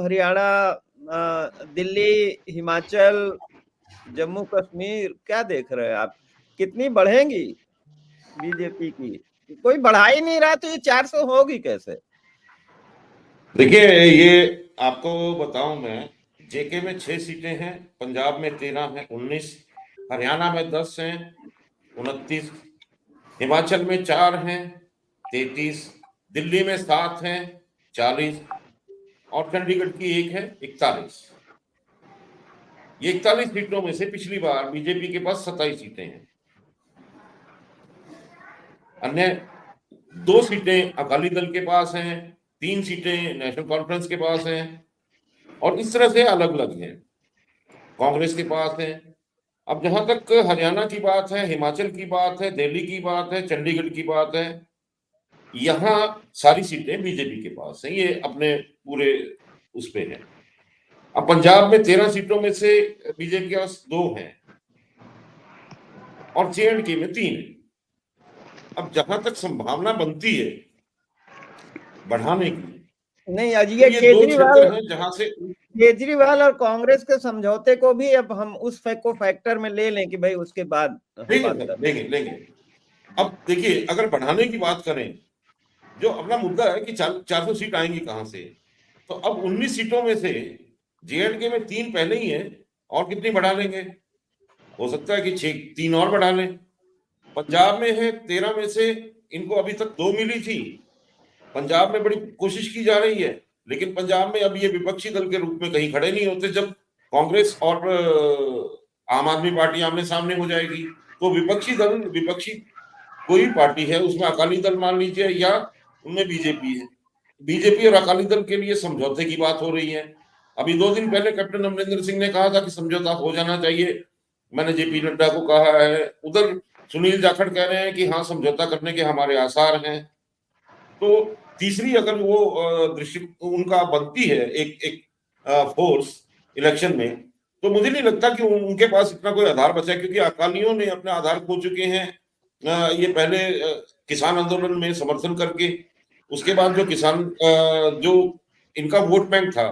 हरियाणा, दिल्ली, हिमाचल, जम्मू कश्मीर क्या देख रहे हैं आप? कितनी बढ़ेंगी बीजेपी की? कोई बढ़ा ही नहीं रहा, तो ये 400 होगी कैसे? देखिए, ये आपको बताऊं मैं, जेके में 6 सीटें हैं, पंजाब में 13 हैं, 19, हरियाणा में 10 हैं, 29, हिमाचल में 4 हैं, 33, दिल्ली में 7 हैं, 40, और चंडीगढ़ की एक है, 41। ये 41 सीटों में से पिछली बार बीजेपी के पास 27 सीटें हैं। अन्य 2 सीटें अकाली दल के पास हैं, 3 सीटें नेशनल कॉन्फ्रेंस के पास हैं, और इस तरह से अलग अलग हैं, कांग्रेस के पास है। अब जहां तक हरियाणा की बात है, हिमाचल की बात है, दिल्ली की बात है, चंडीगढ़ की बात है, यहाँ सारी सीटें बीजेपी के पास हैं, ये अपने पूरे उस पे है। अब पंजाब में 13 सीटों में से बीजेपी के पास 2 हैं, और जे&के में 3 है। अब जहां तक संभावना बनती है बढ़ाने की, नहीं, आज तो ये ये 2 क्षेत्र हैं जहां से केजरीवाल और कांग्रेस के समझौते को भी अब हम उस को फैक्टर में ले लें कि भाई उसके बाद हम लेंगे बात सर, कर। लेंगे। अब देखिए, अगर बढ़ाने की बात करें, जो अपना मुद्दा है कि 400 सीट आएंगी कहां से, तो अब 19 सीटों में से जे&के में 3 पहले ही है, और कितनी बढ़ा लेंगे? हो सकता है कि 3 और बढ़ा लें। पंजाब में है 13 में से, इनको अभी तक 2 मिली थी। पंजाब में बड़ी कोशिश की जा रही है, लेकिन पंजाब में अब ये विपक्षी दल के रूप में कहीं खड़े नहीं होते। जब कांग्रेस और आम आदमी पार्टी आमने सामने हो जाएगी, तो विपक्षी कोई पार्टी है, उसमें अकाली दल मान लीजिए, या उनमें बीजेपी है, बीजेपी और अकाली दल के लिए समझौते की बात हो रही है। अभी 2 दिन पहले कैप्टन अमरिंदर सिंह ने कहा था कि समझौता हो जाना चाहिए। मैंने जेपी नड्डा को कहा है, उधर सुनील जाखड़ कह रहे हैं कि हाँ, समझौता करने के हमारे आसार हैं। तो तीसरी अगर वो दृष्टि उनका बनती है एक एक फोर्स इलेक्शन में, तो मुझे नहीं लगता कि उनके पास इतना कोई आधार बचा है, क्योंकि अकालियों ने अपना आधार खो चुके हैं। ये पहले किसान आंदोलन में समर्थन करके, उसके बाद जो इनका वोट बैंक था,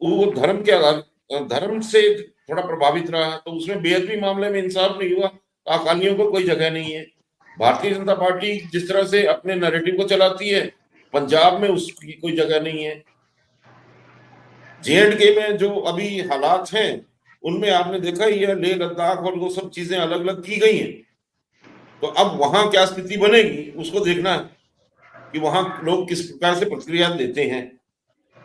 वो धर्म के आधार धर्म से थोड़ा प्रभावित रहा, तो उसमें बेअदबी मामले में इंसाफ नहीं हुआ, तो अकालियों को कोई जगह नहीं है। भारतीय जनता पार्टी जिस तरह से अपने नैरेटिव को चलाती है, पंजाब में उसकी कोई जगह नहीं है। जे&के में जो अभी हालात हैं, उनमें आपने देखा ही है, लेह लद्दाख और वो सब चीजें अलग अलग की गई हैं। तो अब वहां क्या स्थिति बनेगी, उसको देखना है कि वहां लोग किस प्रकार से प्रतिक्रिया देते हैं।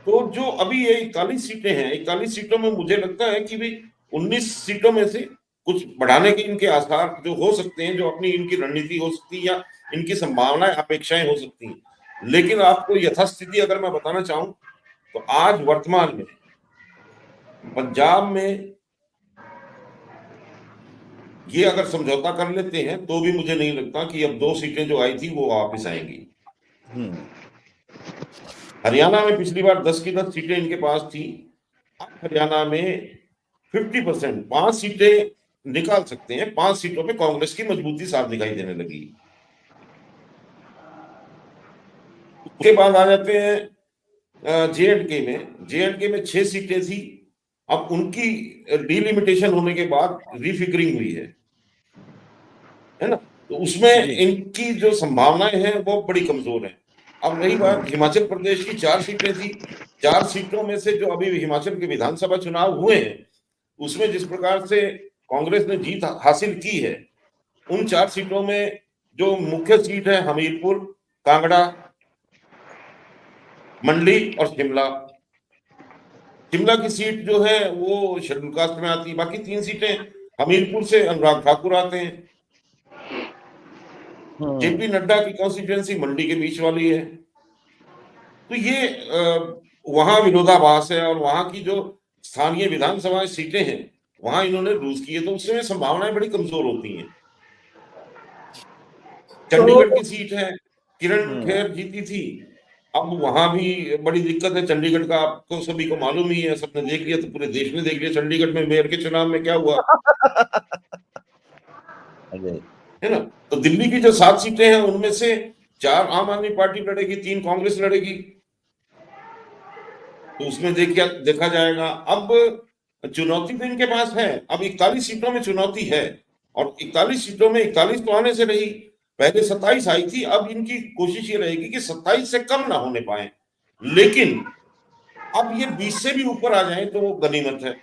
तो जो अभी ये 41 सीटें हैं, 41 सीटों में मुझे लगता है कि भी 19 सीटों में से कुछ बढ़ाने के इनके आसार जो हो सकते हैं, जो अपनी इनकी रणनीति हो सकती है, या इनकी संभावनाएं अपेक्षाएं हो सकती हैं। लेकिन आपको यथास्थिति अगर मैं बताना चाहूं, तो आज वर्तमान में पंजाब में ये अगर समझौता कर लेते हैं, तो भी मुझे नहीं लगता कि अब 2 सीटें जो आई थी वो वापस आएंगी। हरियाणा में पिछली बार 10 की 10 सीटें इनके पास थी। अब हरियाणा में 50%, 5 सीटें निकाल सकते हैं। 5 सीटों पे कांग्रेस की मजबूती साफ दिखाई देने लगी। उसके बाद आ जाते हैं जे&के में 6 सीटें थी। अब उनकी डिलिमिटेशन होने के बाद रीफिगरिंग हुई है ना, तो उसमें जी। इनकी जो संभावनाएं हैं वो बड़ी कमजोर है। अब रही बात हिमाचल प्रदेश की, 4 सीटें थी। 4 सीटों में से जो अभी हिमाचल के विधानसभा चुनाव हुए हैं, उसमें जिस प्रकार से कांग्रेस ने जीत हासिल की है, उन 4 सीटों में जो मुख्य सीट है हमीरपुर, कांगड़ा, मंडी और शिमला। शिमला की सीट जो है वो शेड्यूल कास्ट में आती है। बाकी 3 सीटें, हमीरपुर से अनुराग ठाकुर आते हैं, जेपी नड्डा की कॉन्स्टिट्यूएंसी मंडी के बीच वाली है। तो ये वहां विरोधाभास है, और वहां की जो स्थानीय विधानसभा सीटें हैं, वहां इन्होंने लूज की है, तो उसमें संभावनाएं बड़ी कमजोर होती हैं। चंडीगढ़ तो की सीट है, किरण खेर जीती थी। अब वहां भी बड़ी दिक्कत है। चंडीगढ़ का आपको सभी को मालूम ही है, सबने देख लिया, तो पूरे देश ने देख लिया चंडीगढ़ में मेयर के चुनाव में क्या हुआ, है ना। तो दिल्ली की जो 7 सीटें हैं, उनमें से 4 आम आदमी पार्टी लड़ेगी, 3 कांग्रेस लड़ेगी। तो उसमें देखा जाएगा। अब चुनौती तो इनके पास है, अब 41 सीटों में चुनौती है, और 41 सीटों में 41 तो आने से रही, पहले 27 आई थी, अब इनकी कोशिश ये रहेगी कि 27 से कम ना होने पाए, लेकिन अब ये 20 से भी ऊपर आ जाए तो वो गनीमत है।